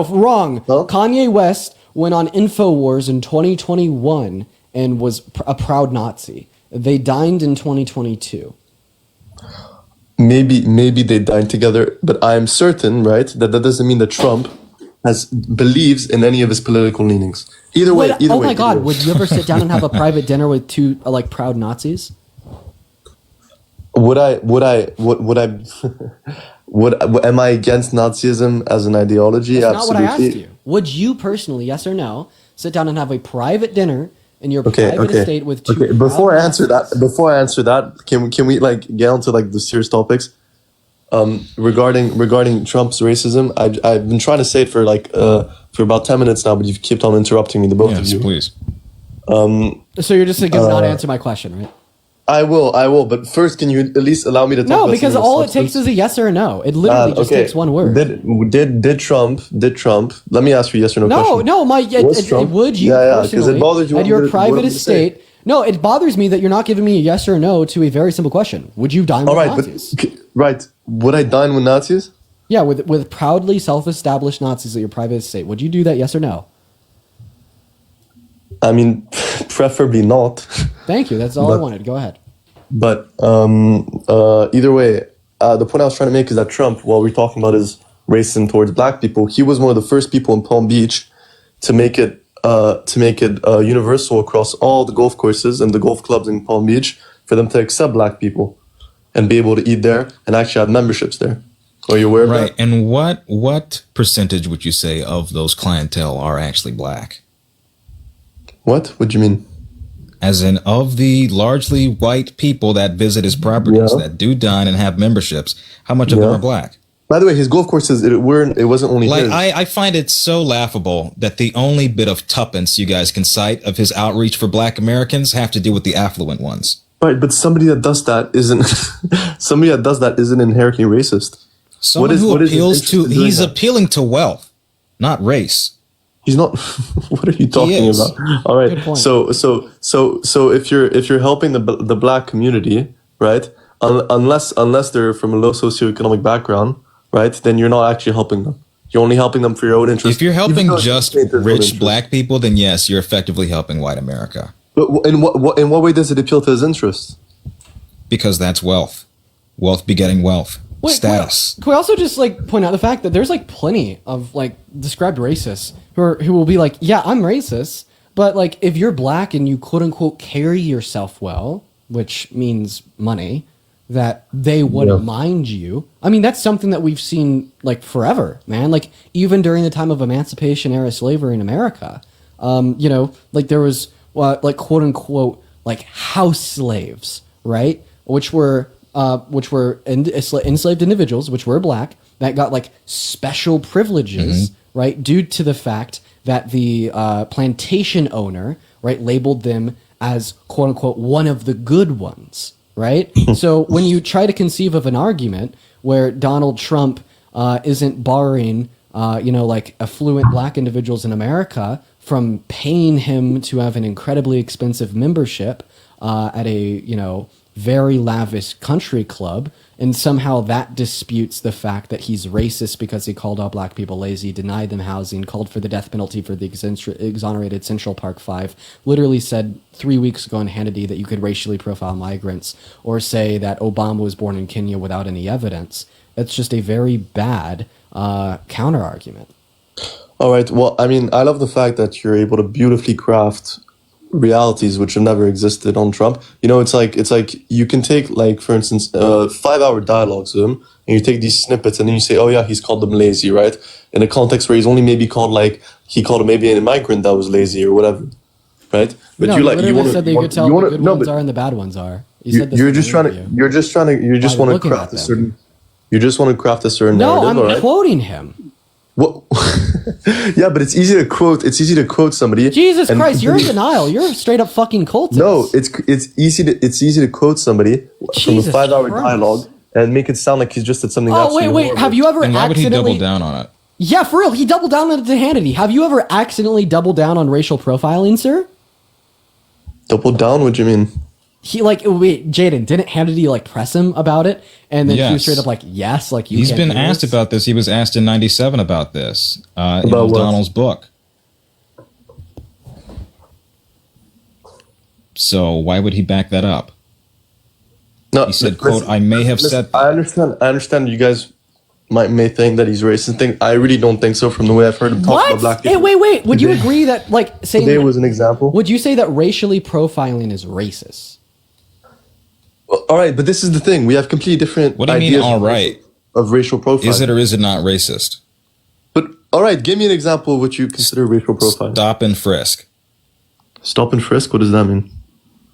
Wrong. Huh? Kanye West went on InfoWars in 2021 and was a proud Nazi. They dined in 2022. Maybe they dined together, but I am certain, right, that doesn't mean that Trump believes in any of his political leanings. Either way. Oh my God! Would you ever sit down and have a private dinner with two proud Nazis? Would I? Am I against Nazism as an ideology? That's Absolutely. not what I asked you. Would you personally, yes or no, sit down and have a private dinner in your private estate with two? Okay. Before I answer that, can we like get onto like the serious topics? Regarding Trump's racism, I've been trying to say it for about 10 minutes now, but you've kept on interrupting me, the both of you. Please. So you're just going to not answer my question, right? I will, but first, can you at least allow me to talk? No, because all it takes is a yes or a no. It literally just takes one word. Did Trump? Let me ask you a yes or no question. No, would you personally, it bothers you at your private estate? No, it bothers me that you're not giving me a yes or a no to a very simple question. Would you dine with Nazis? Would I dine with Nazis? Yeah, with proudly self-established Nazis at your private estate. Would you do that, yes or no? I mean, preferably not. Thank you. That's all I wanted. Go ahead. But either way, the point I was trying to make is that Trump, while we're talking about his racism towards black people, he was one of the first people in Palm Beach to make it universal across all the golf courses and the golf clubs in Palm Beach for them to accept black people and be able to eat there and actually have memberships there. Are you aware of that? Right. And what percentage would you say of those clientele are actually black? What do you mean? As in, of the largely white people that visit his properties, that do dine and have memberships, how much of them are black? By the way, his golf courses, it wasn't only his. I find it so laughable that the only bit of tuppence you guys can cite of his outreach for black Americans have to do with the affluent ones. Right, but somebody that does that isn't inherently racist. Someone he's appealing to wealth, not race. He's not. What are you talking about? All right. So if you're helping the black community, right? Unless they're from a low socioeconomic background, right? Then you're not actually helping them. You're only helping them for your own interest. If you're helping just rich black people, then yes, you're effectively helping white America. But in what way does it appeal to his interests? Because that's wealth. Wealth begetting wealth. Wait, status. Can we also just like point out the fact that there's like plenty of like described racists who will be like, yeah, I'm racist, but like if you're black and you quote unquote carry yourself well, which means money, that they wouldn't mind you. I mean, that's something that we've seen like forever, man. Like even during the time of Emancipation era slavery in America, like there was like quote unquote like house slaves, right? Which were enslaved individuals, which were black, that got like special privileges, right, due to the fact that the plantation owner, right, labeled them as quote unquote one of the good ones, right? So when you try to conceive of an argument where Donald Trump isn't barring, like affluent black individuals in America from paying him to have an incredibly expensive membership at a, very lavish country club, and somehow that disputes the fact that he's racist because he called all black people lazy, denied them housing, called for the death penalty for the exonerated Central Park Five, literally said 3 weeks ago on Hannity that you could racially profile migrants, or say that Obama was born in Kenya without any evidence. That's just a very bad counter argument. All right. Well, I mean, I love the fact that you're able to beautifully craft realities which have never existed on Trump. It's like you can take, like, for instance, 5-hour dialogues with him, and you take these snippets and then you say, oh yeah, he's called them lazy, right? In a context where he's only maybe called, like, he called him maybe an immigrant that was lazy or whatever, right? But no, you want to could tell the good ones are and the bad ones are. You just want to craft a certain No, narrative. I'm quoting him. What? Yeah, but it's easy to quote. It's easy to quote somebody. Jesus Christ, you're in denial. You're a straight up fucking cultist. No, it's easy to quote somebody from a 5-hour dialogue and make it sound like he's just said something. Oh wait, have you ever and why would he accidentally double down on it? Yeah, for real, he doubled down on it to Hannity. Have you ever accidentally doubled down on racial profiling, sir? Double down? What do you mean? He Jaden, didn't Hannity like press him about it, and then he was straight up like, yes, like you. He's been asked about this. He was asked in '97 about this in O'Donnell's book. So why would he back that up? No, he said, "quote I may have said." I understand. You guys may think that he's racist. I really don't think so. From the way I've heard him talk about black people. Hey, wait. Would you agree that saying today was an example? Would you say that racially profiling is racist? Well, all right, but this is the thing. We have completely different What do you ideas mean, all right? Of racial profiling. Is it or is it not racist? But, all right, give me an example of what you consider racial profiling. Stop and frisk. Stop and frisk? What does that mean?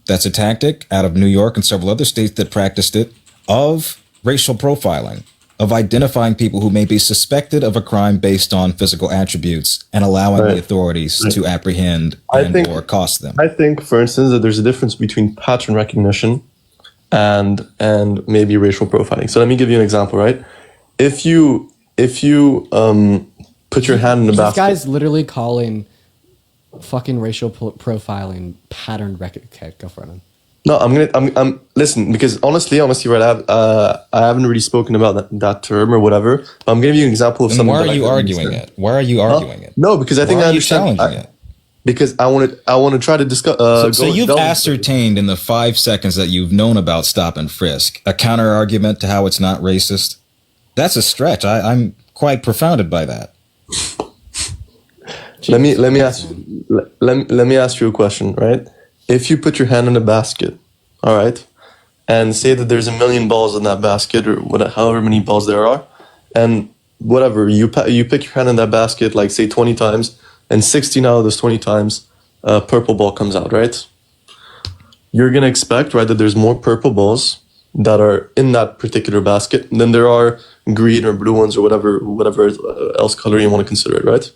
That's a tactic out of New York and several other states that practiced it, of racial profiling, of identifying people who may be suspected of a crime based on physical attributes and allowing the authorities to apprehend or cost them. I think, for instance, that there's a difference between pattern recognition and maybe racial profiling. So let me give you an example, right? If you put your hand in the basket. This guy's literally calling fucking racial profiling pattern recognition. Go for it. No, I'm listen, because honestly, right, I haven't really spoken about that term or whatever. But I'm gonna give you an example of something. Why are you arguing it? Why are you arguing it? No, because I think I understand. Why are you challenging it? because I want to try to discuss. So you've ascertained in the 5 seconds that you've known about stop and frisk a counter argument to how it's not racist. That's a stretch. I'm quite profounded by that. Let me ask you a question, right? If you put your hand in a basket, all right, and say that there's 1 million balls in that basket, or however many balls there are, and whatever you pick your hand in that basket, like say 20 times, and 16 out of those 20 times, a purple ball comes out, right? You're gonna expect, right, that there's more purple balls that are in that particular basket than there are green or blue ones or whatever else color you want to consider it, right?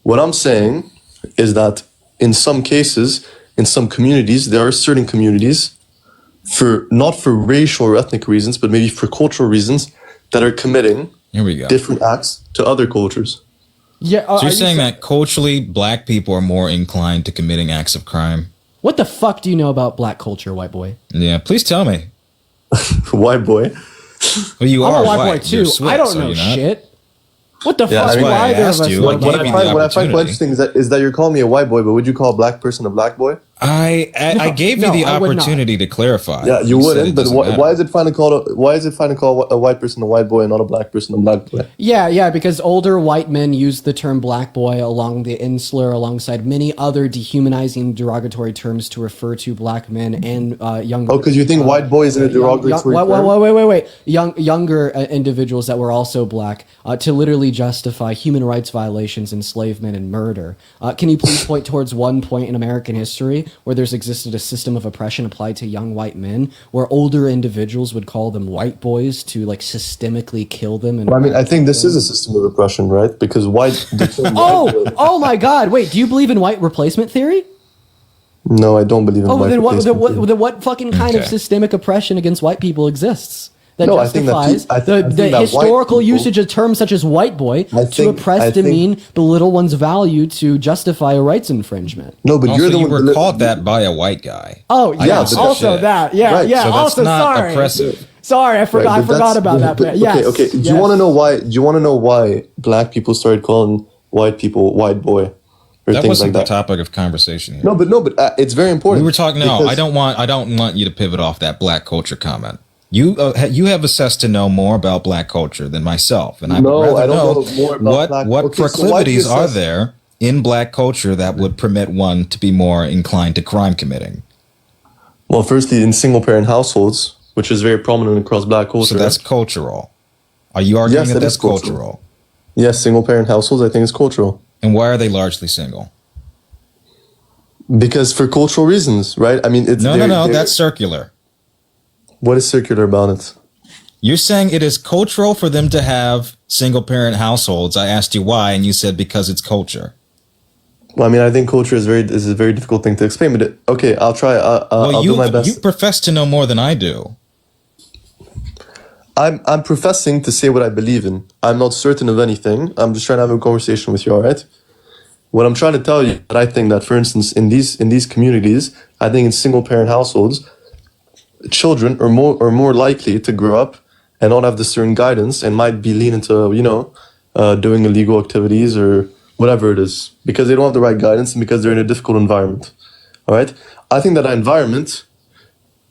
What I'm saying is that in some cases, in some communities, there are certain communities, not for racial or ethnic reasons, but maybe for cultural reasons, that are committing different acts to other cultures. Yeah. So you're saying that culturally, black people are more inclined to committing acts of crime? What the fuck do you know about black culture, white boy? Yeah, please tell me. White boy. Well, you I'm are a white boy too. Swiss, I don't know shit. What the fuck? That's why I asked you. What I find quite interesting is that you're calling me a white boy, but would you call a black person a black boy? I gave you the opportunity to clarify. Yeah, you wouldn't. But why is it fine to call a white person a white boy and not a black person a black boy? Yeah, because older white men use the term black boy along the insular alongside many other dehumanizing derogatory terms to refer to black men and younger. Oh, because you think white boy is a derogatory term? Wait. Younger individuals that were also black to literally justify human rights violations, enslavement, and murder. Can you please point towards one point in American history where there's existed a system of oppression applied to young white men, where older individuals would call them white boys to like systemically kill them? And I think this is a system of oppression, right? Because white. Oh my God! Wait, do you believe in white replacement theory? No, I don't believe in white replacement theory. Then what fucking kind of systemic oppression against white people exists? That justifies the historical usage of terms such as white boy to oppress, demean, belittle one's value to justify a rights infringement. No, but you're the one were called that by a white guy. Oh, yeah, also that. Yeah, right. yeah. So that's also, not sorry. Oppressive. Sorry, I forgot about that. But yes. Okay. Do you want to know why? Do you want to know why black people started calling white people white boy? That wasn't the topic of conversation here. No, but it's very important. We were talking. No, I don't want you to pivot off that black culture comment. You have assessed to know more about black culture than myself, and I would rather know more about what proclivities are there in black culture that would permit one to be more inclined to crime committing. Well, firstly, in single-parent households, which is very prominent across black culture. So that's cultural. Are you arguing that that's cultural? Yes, single-parent households, I think, is cultural. And why are they largely single? Because for cultural reasons, right? I mean, it's no, that's circular. What is circular about it? You're saying it is cultural for them to have single-parent households. I asked you why, and you said because it's culture. Well, I mean, I think culture is a very difficult thing to explain. But okay, I'll try. I'll do my best. You profess to know more than I do. I'm professing to say what I believe in. I'm not certain of anything. I'm just trying to have a conversation with you. All right. What I'm trying to tell you, that I think that, for instance, in these communities, I think in single-parent households, children are more likely to grow up and not have the certain guidance and might be lean into doing illegal activities or whatever it is, because they don't have the right guidance and because they're in a difficult environment. All right. I think that environment,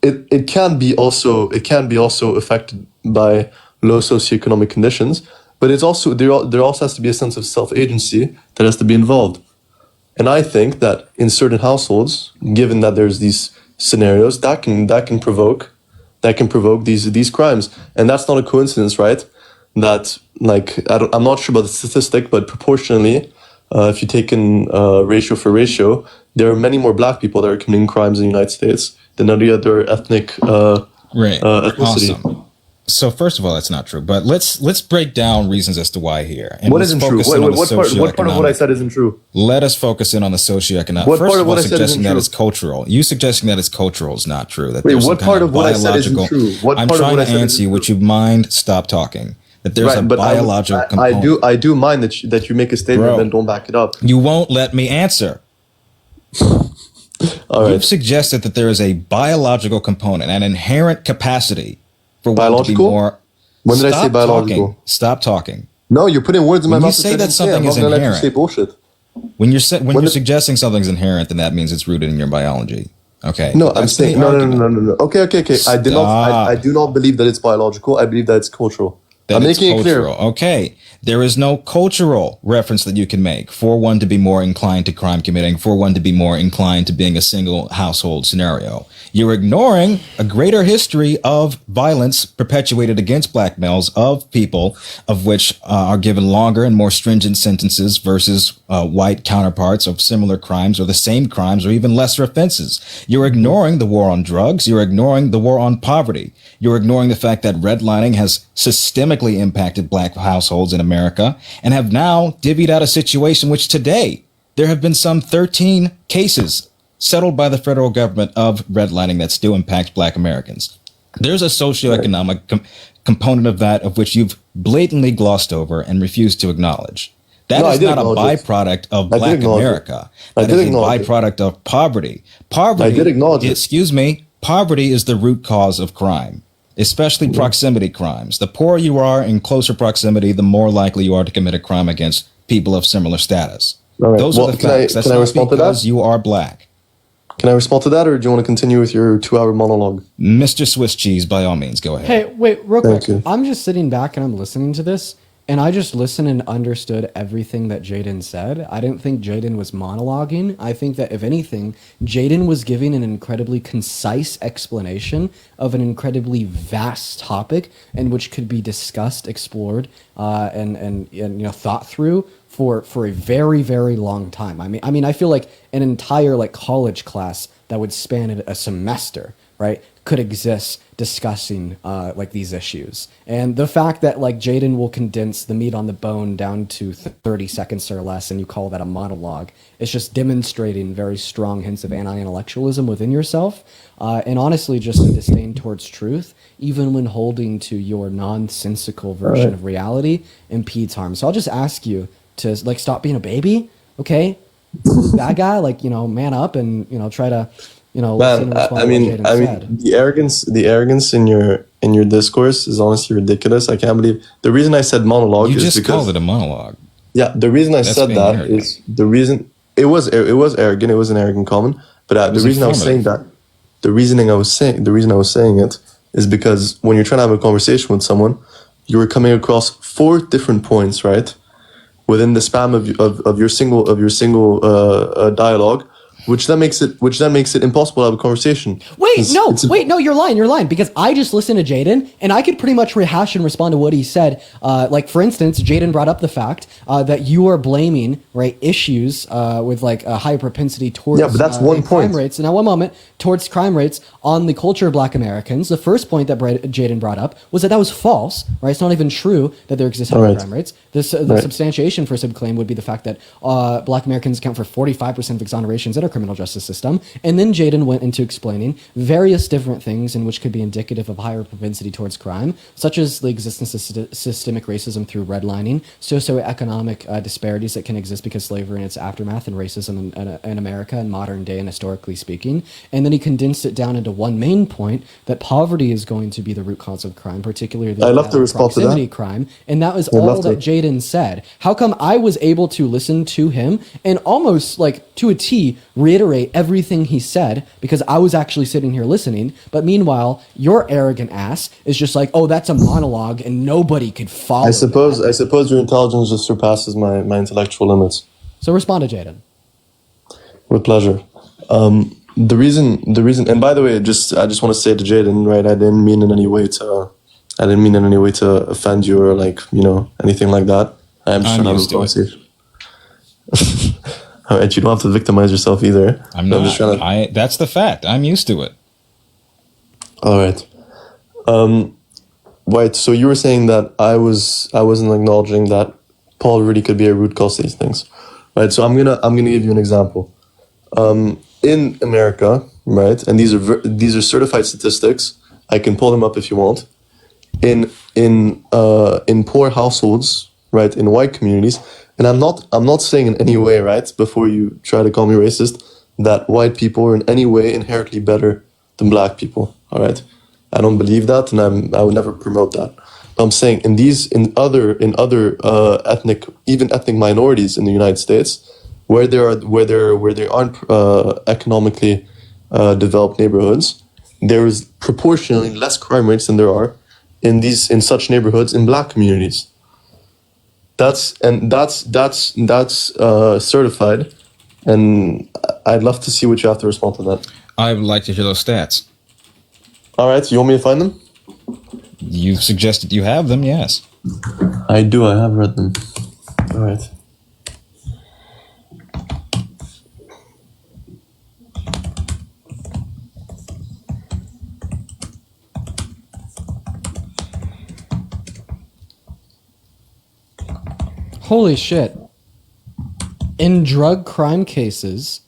it can be also affected by low socioeconomic conditions, but it's also there also has to be a sense of self-agency that has to be involved. And I think that in certain households, given that there's these scenarios, that can provoke these crimes, and that's not a coincidence, right? That I'm not sure about the statistic, but proportionally, if you take in ratio for ratio, there are many more black people that are committing crimes in the United States than any other ethnic ethnicity. Awesome. So first of all, that's not true. But let's break down reasons as to why here. And what isn't true? What part of what I said isn't true? Let us focus in on the socioeconomic. What first part of what all, I said suggesting isn't that true? it's cultural. You suggesting that it's cultural is not true. That Wait, there's what some part kind of what I said isn't true? I'm trying to answer you. Would you mind stop talking? That there's a biological component. I do mind that you make a statement and don't back it up. You won't let me answer. All right. You've suggested that there is a biological component, an inherent capacity for one to be more. When did I say biological? Stop talking. No, you're putting words in my mouth. You say that something is inherent. Say bullshit. When you're suggesting something's inherent, then that means it's rooted in your biology. Okay. No, I'm saying no. Okay. I do not believe that it's biological. I believe that it's cultural. I'm making it clear. Okay. There is no cultural reference that you can make for one to be more inclined to crime committing, for one to be more inclined to being a single household scenario. You're ignoring a greater history of violence perpetuated against black males, of people of which are given longer and more stringent sentences versus white counterparts of similar crimes or the same crimes or even lesser offenses. You're ignoring the war on drugs. You're ignoring the war on poverty. You're ignoring the fact that redlining has systemically impacted black households in America and have now divvied out a situation which today there have been some 13 cases settled by the federal government of redlining that still impacts black Americans. There's a socioeconomic component of that of which you've blatantly glossed over and refused to acknowledge. That is not a byproduct of black America. That is a byproduct of poverty. Poverty is the root cause of crime, especially proximity crimes. The poorer you are in closer proximity, the more likely you are to commit a crime against people of similar status. Right. Those are the facts. That's not because you are black. Can I respond to that, or do you want to continue with your 2-hour monologue? Mr. Swiss Cheese, by all means, go ahead. Hey, wait, real quick. you. I'm just sitting back and I'm listening to this, and I just listened and understood everything that Jaden said. I didn't think Jaden was monologuing. I think that, if anything, Jaden was giving an incredibly concise explanation of an incredibly vast topic, and which could be discussed, explored, and thought through for a very, very long time. I mean, I feel like an entire college class that would span a semester, right, could exist discussing these issues. And the fact that Jaden will condense the meat on the bone down to 30 seconds or less, and you call that a monologue, is just demonstrating very strong hints of anti-intellectualism within yourself, and honestly just a disdain towards truth, even when holding to your nonsensical version of reality impedes harm. So I'll just ask you to stop being a baby, okay? That guy, man up and try to listen and respond to what Jaden said. the arrogance in your discourse is honestly ridiculous. I can't believe the reason I said monologue You is just because called it a monologue. yeah, the reason I That's said being that arrogant. is the reason it was arrogant. It was an arrogant comment, but the reason I was saying that, the reason I was saying it is because when you're trying to have a conversation with someone, you were coming across 4 different points, right, within the span of your single dialogue, which then makes it impossible to have a conversation. No, you're lying, because I just listened to Jaden, and I could pretty much rehash and respond to what he said. For instance, Jaden brought up the fact that you are blaming issues with a high propensity towards but that's one crime point. rates. Now, one moment, towards crime rates on the culture of Black Americans. The first point that Jaden brought up was that was false. Right, it's not even true that there exist high crime rates. The substantiation for said claim would be the fact that Black Americans account for 45% of exonerations in our criminal justice system. And then Jaden went into explaining various different things in which could be indicative of higher propensity towards crime, such as the existence of systemic racism through redlining, socioeconomic disparities that can exist because slavery and its aftermath, and racism in America in modern day and historically speaking. And then he condensed it down into one main point, that poverty is going to be the root cause of crime, particularly the proximity crime. And that was all that Jaden said. How come I was able to listen to him and almost to a T reiterate everything he said, because I was actually sitting here listening, but meanwhile your arrogant ass is just oh, that's a monologue and nobody could follow. I suppose your intelligence just surpasses my intellectual limits. So respond to Jaden. With pleasure. The reason, and by the way, I just want to say to Jaden, right? I didn't mean in any way to offend you or anything like that. I'm just trying to have a conversation. All right, you don't have to victimize yourself either. I'm not. That's the fact. I'm used to it. All right. Right. So you were saying that I wasn't acknowledging that Paul really could be a root cause to these things, right? So I'm gonna give you an example. In America, right, and these are certified statistics. I can pull them up if you want. In poor households, right, in white communities, and I'm not saying in any way, right, before you try to call me racist, that white people are in any way inherently better than black people. All right, I don't believe that, and I would never promote that. But I'm saying in other ethnic minorities in the United States, where there aren't economically developed neighborhoods, there is proportionally less crime rates than there are in such neighborhoods in black communities. That's certified, and I'd love to see what you have to respond to that. I would like to hear those stats. All right, so you want me to find them? You've suggested you have them, yes. I do. I have read them. All right. Holy shit. In drug crime cases,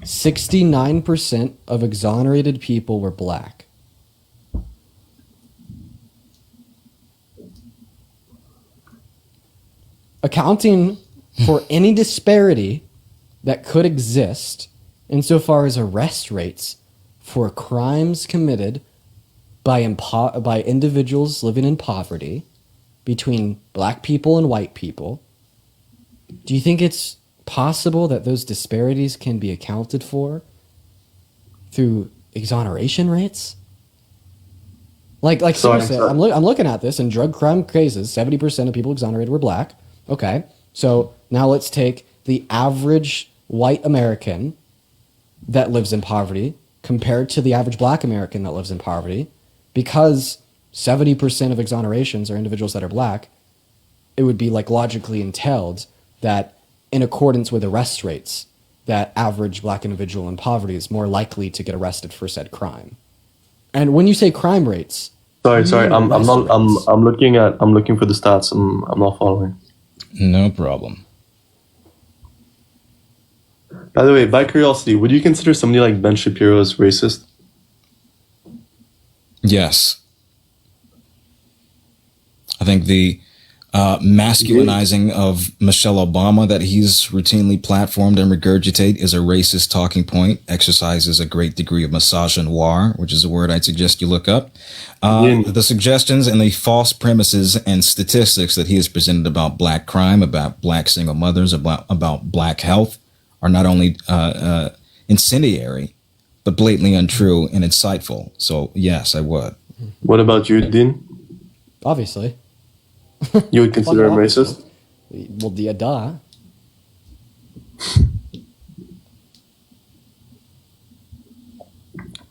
69% of exonerated people were black. Accounting for any disparity that could exist insofar as arrest rates for crimes committed by individuals living in poverty between black people and white people, do you think it's possible that those disparities can be accounted for through exoneration rates? Like seriously, I'm looking at this in drug crime cases. 70% of people exonerated were black. Okay, so now let's take the average white American that lives in poverty compared to the average black American that lives in poverty. Because 70% of exonerations are individuals that are black, it would be like logically entailed that in accordance with arrest rates, that average black individual in poverty is more likely to get arrested for said crime. And when you say crime rates, Sorry. I'm looking for the stats. I'm not following. No problem. By the way, by curiosity, would you consider somebody like Ben Shapiro as racist? Yes. I think the masculinizing of Michelle Obama that he's routinely platformed and regurgitate is a racist talking point, exercises a great degree of misogynoir, which is a word I'd suggest you look up. The suggestions and the false premises and statistics that he has presented about black crime, about black single mothers, about black health are not only incendiary, but blatantly untrue and insightful. So yes, I would. What about you, Dean? obviously. You would consider him racist? Well, yeah, duh.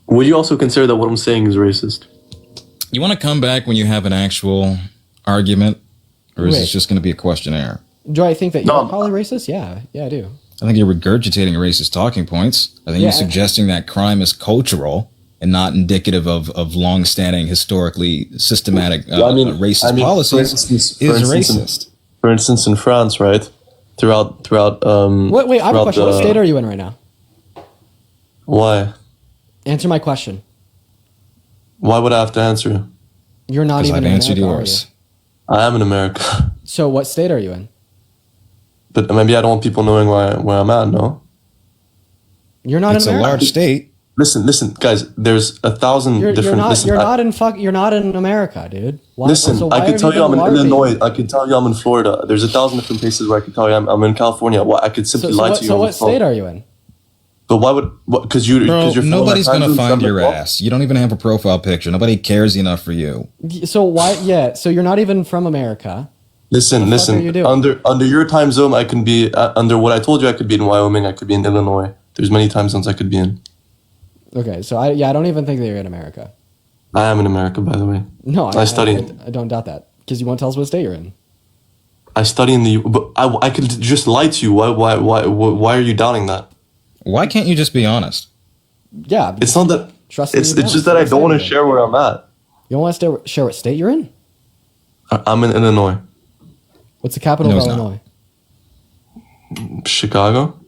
Would you also consider that what I'm saying is racist? You want to come back when you have an actual argument, or is this just going to be a questionnaire? Do I think that you're probably racist? Yeah, I do. I think you're regurgitating racist talking points. I think you're suggesting that crime is cultural and not indicative of long-standing, historically systematic racist policies. For instance, in France, right? Throughout. Wait, I have a question. What state are you in right now? Why? Answer my question. Why would I have to answer? You're not even in America, yours. I am in America. So what state are you in? But maybe I don't want people knowing where I'm at, no? You're not in America. It's a large state. Listen, guys. There's 1,000 different. You're not in America, dude. Why I could tell you I'm in Illinois. I could tell you I'm in Florida. There's 1,000 different places where I could tell you I'm in California. Why I could simply lie to you. So what state are you in? But why would? Because you're. Nobody's gonna find your ass. You don't even have a profile picture. Nobody cares enough for you. So why? Yeah. So you're not even from America. Listen. Under your time zone, I can be under what I told you. I could be in Wyoming. I could be in Illinois. There's many time zones I could be in. Okay, so I don't even think that you're in America. I am in America, by the way. No, I study. I don't doubt that because you won't tell us what state you're in. I study in the. But I could just lie to you. Why are you doubting that? Why can't you just be honest? Yeah, it's not that. It's just that I don't want to share where I'm at. You don't want to share what state you're in? I'm in Illinois. What's the capital of Illinois? Chicago.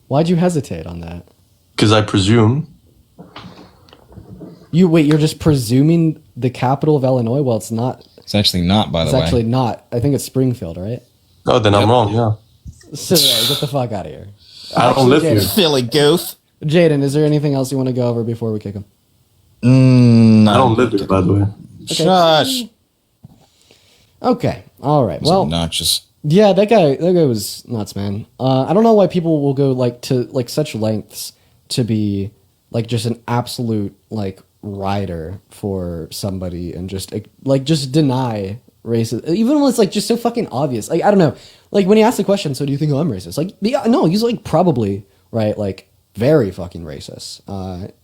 Why'd you hesitate on that? Because I presume. You're just presuming the capital of Illinois? Well, it's not. It's actually not, by the way. It's actually not. I think it's Springfield, right? Oh, then I'm wrong, yeah. So, get the fuck out of here. I don't live here. Philly goof. Jaden, is there anything else you want to go over before we kick him? I don't live here, by the way. Okay. Shush. Okay. All right. Well, obnoxious. Yeah, that guy was nuts, man. I don't know why people will go like to like such lengths to be like just an absolute like rider for somebody and just like just deny racism, even when it's like just so fucking obvious. Like I don't know, like when he asked the question, so do you think I'm racist? Like yeah, no, he's like probably right, like very fucking racist.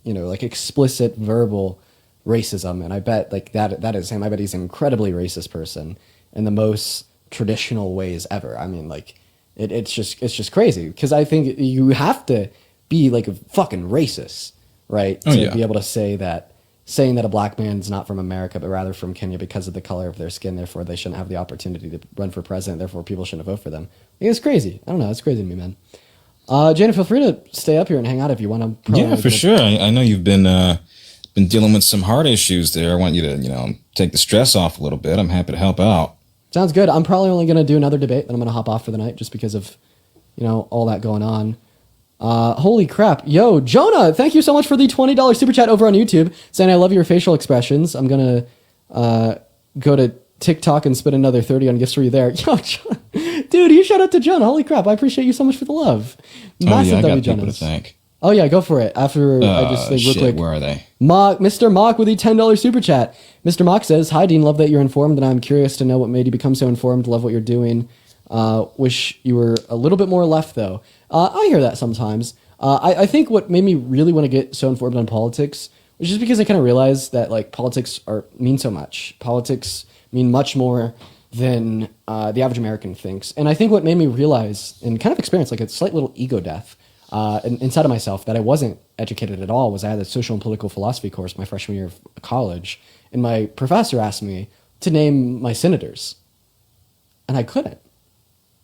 You know, like explicit verbal racism, and I bet like that is him. I bet he's an incredibly racist person in the most traditional ways ever. I mean, like it's just crazy because I think you have to be like a fucking racist, right, to be able to say that saying that a black man's not from America but rather from Kenya because of the color of their skin, therefore they shouldn't have the opportunity to run for president, therefore people shouldn't vote for them. I think it's crazy. I don't know. It's crazy to me, man. Jana, feel free to stay up here and hang out if you want to. Yeah, for sure. I know you've been dealing with some heart issues there. I want you to, take the stress off a little bit. I'm happy to help out. Sounds good. I'm probably only going to do another debate, then I'm going to hop off for the night just because of, all that going on. Holy crap. Yo, Jonah, thank you so much for the $20 super chat over on YouTube saying I love your facial expressions. I'm going to go to TikTok and spend another 30 on gifts for you there. Yo, dude, you shout out to Jonah. Holy crap. I appreciate you so much for the love. Massive I got people Jonas. to thank. Oh yeah, go for it. After I just think real quick. Where are they? Mr. Mock with the $10 super chat. Mr. Mock says, "Hi Dean, love that you're informed, and I'm curious to know what made you become so informed. Love what you're doing. Wish you were a little bit more left, though." I hear that sometimes. I think what made me really want to get so informed on politics was just because I kind of realized that like politics mean so much. Politics mean much more than the average American thinks. And I think what made me realize and kind of experience like a slight little ego death inside of myself that I wasn't educated at all was I had a social and political philosophy course my freshman year of college, and my professor asked me to name my senators, and I couldn't.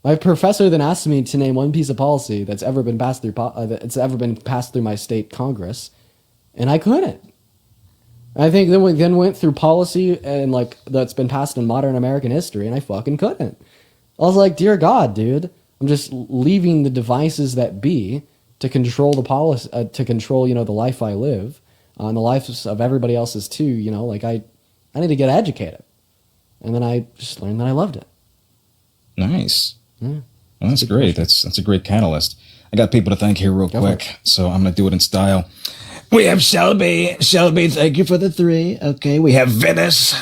My professor then asked me to name one piece of policy that's ever been passed through my state Congress, and I couldn't. I think then we went through policy and like that's been passed in modern American history, and I fucking couldn't. I was like, dear God, dude, I'm just leaving the devices that be to control the policy, to control the life I live, and the lives of everybody else's too. Like I need to get educated, and then I just learned that I loved it. Nice. Yeah. Well, that's great. That's a great catalyst. I got people to thank here real quick, so I'm going to do it in style. We have Shelby. Shelby, thank you for the 3. Okay. We have Venice,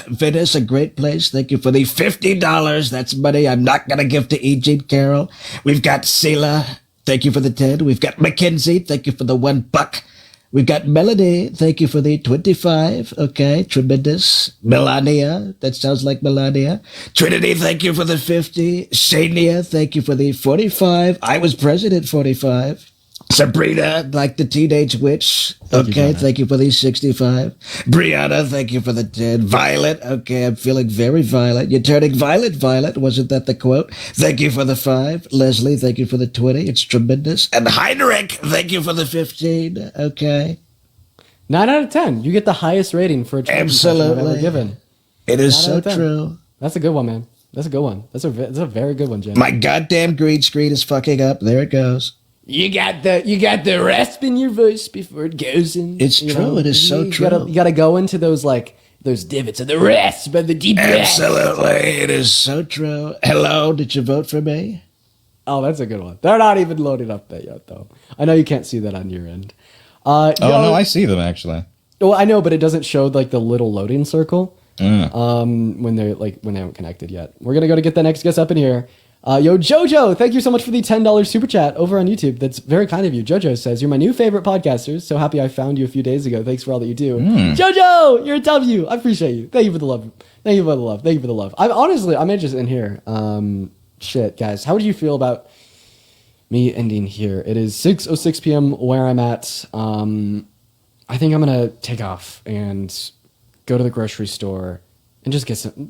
a great place. Thank you for the $50. That's money I'm not going to give to E. Jean Carroll. We've got Sela. Thank you for the 10. We've got Mackenzie. Thank you for the $1. We've got Melody. Thank you for the 25. Okay. Tremendous. Melania. That sounds like Melania. Trinity. Thank you for the 50. Shania. Thank you for the 45. I was president 45. Sabrina, like the teenage witch. Okay, thank you for the 65. Brianna, thank you for the 10. Violet, okay, I'm feeling very violent. You're turning violet, Violet. Wasn't that the quote? Thank you for the 5. Leslie, thank you for the 20. It's tremendous. And Heinrich, thank you for the 15. Okay. 9 out of 10. You get the highest rating for a Trump impression I've ever given. It is so true. That's a good one, man. That's a good one. That's a very good one, Jen. My goddamn green screen is fucking up. There it goes. You got the rasp in your voice before it goes in. It's true. It is so true. You gotta go into those divots of the rasp and the deep rasp. Absolutely. It is so true. Hello, did you vote for me? Oh, that's a good one. They're not even loaded up there yet, though. I know you can't see that on your end. No, I see them actually. Well, I know, but it doesn't show like the little loading circle when they haven't connected yet. We're gonna go to get the next guest up in here. Yo, Jojo, thank you so much for the $10 super chat over on YouTube. That's very kind of you. Jojo says, "You're my new favorite podcaster. So happy I found you a few days ago. Thanks for all that you do." Jojo, you're a W. I appreciate you. Thank you for the love. Thank you for the love. Thank you for the love. I'm interested in here. Shit, guys. How would you feel about me ending here? It is 6:06 p.m. where I'm at. I think I'm going to take off and go to the grocery store and just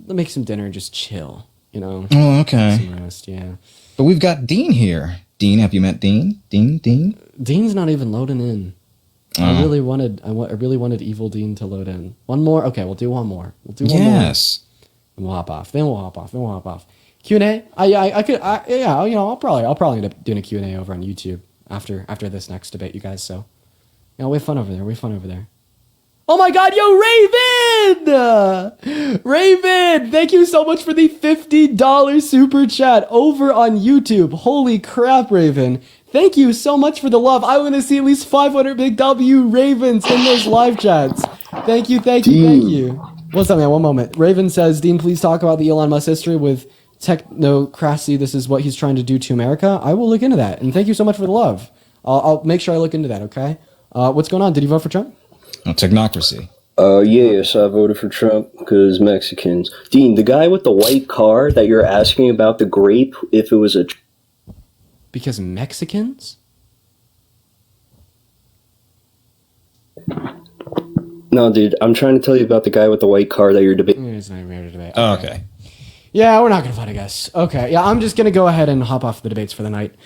make some dinner and just chill. Oh, okay. Some rest, yeah. But we've got Dean here. Dean, have you met Dean? Dean? Dean's not even loading in. I really wanted Evil Dean to load in. One more? Okay, we'll do one more. We'll do one more. Yes. And we'll hop off. Then we'll hop off. Q&A? I'll probably end up doing a Q&A over on YouTube after this next debate, you guys. So, we have fun over there. Oh my God, yo, Raven! Raven, thank you so much for the $50 super chat over on YouTube. Holy crap, Raven. Thank you so much for the love. I want to see at least 500 big W Ravens in those live chats. Thank you, thank you, thank you. What's up, man? One moment. Raven says, Dean, please talk about the Elon Musk history with technocracy. This is what he's trying to do to America. I will look into that. And thank you so much for the love. I'll make sure I look into that, okay? What's going on? Did you vote for Trump? No, technocracy. Yes, I voted for Trump because Mexicans. Dean, the guy with the white car that you're asking about the grape, if it was a... Because Mexicans? No, dude, I'm trying to tell you about the guy with the white car that you're debating. It's not even here to debate. Oh, okay. Yeah, we're not going to fight, I guess. Okay, yeah, I'm just going to go ahead and hop off the debates for the night.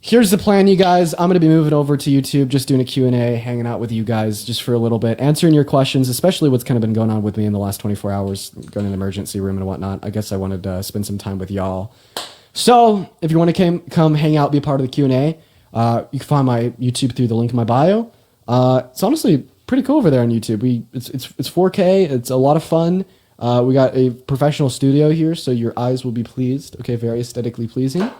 Here's the plan, you guys. I'm going to be moving over to YouTube, just doing a Q&A, hanging out with you guys just for a little bit, answering your questions, especially what's kind of been going on with me in the last 24 hours, going to the emergency room and whatnot. I guess I wanted to spend some time with y'all. So, if you want to come hang out, be a part of the Q&A, you can find my YouTube through the link in my bio. It's honestly pretty cool over there on YouTube. It's 4K. It's a lot of fun. We got a professional studio here, so your eyes will be pleased. Okay, very aesthetically pleasing.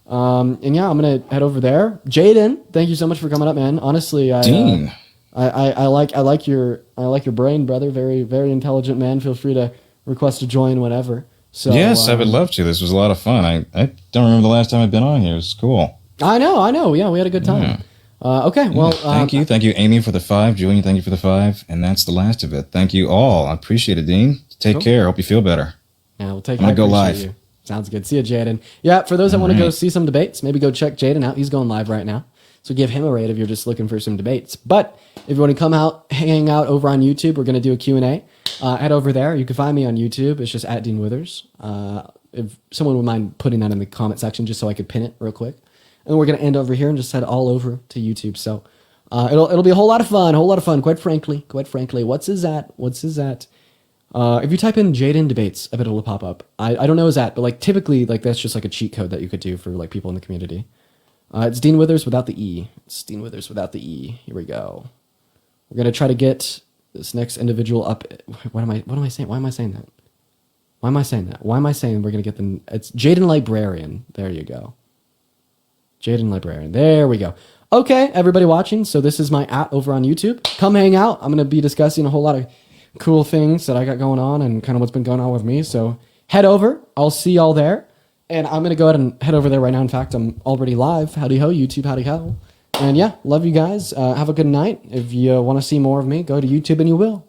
And yeah, I'm gonna head over there. Jaden, thank you so much for coming up, man. Honestly, Dean. I like your brain, brother. Very, very intelligent man. Feel free to request to join whenever. So Yes, I would love to. This was a lot of fun. I don't remember the last time I've been on here. It was cool. I know. Yeah, we had a good time. Yeah. Okay, well, thank you, Amy, for the 5. Julian, thank you for the 5, and that's the last of it. Thank you all. I appreciate it, Dean. Take care. Hope you feel better. Yeah, we'll take. I'm gonna go live. You. Sounds good. See you, Jaden. Yeah, for those that want to go see some debates, maybe go check Jaden out. He's going live right now. So give him a rate if you're just looking for some debates. But if you want to come out, hang out over on YouTube, we're going to do a Q&A. Head over there. You can find me on YouTube. It's just at Dean Withers. If someone would mind putting that in the comment section just so I could pin it real quick. And we're going to end over here and just head all over to YouTube. So it'll be a whole lot of fun, quite frankly. What's his at? If you type in Jaden Debates, I bet it'll pop up. I don't know his at, but like typically like that's just like a cheat code that you could do for like people in the community. It's Dean Withers without the E. Here we go. We're gonna try to get this next individual up. What am I saying? Why am I saying that? Why am I saying we're gonna get the? It's Jaden Librarian. There you go. Jaden Librarian. There we go. Okay, everybody watching. So this is my at over on YouTube. Come hang out. I'm gonna be discussing a whole lot of cool things that I got going on and kind of what's been going on with me. So head over. I'll see y'all there. And I'm going to go ahead and head over there right now. In fact, I'm already live. Howdy ho, YouTube, howdy ho. And yeah, love you guys. Have a good night. If you want to see more of me, go to YouTube and you will.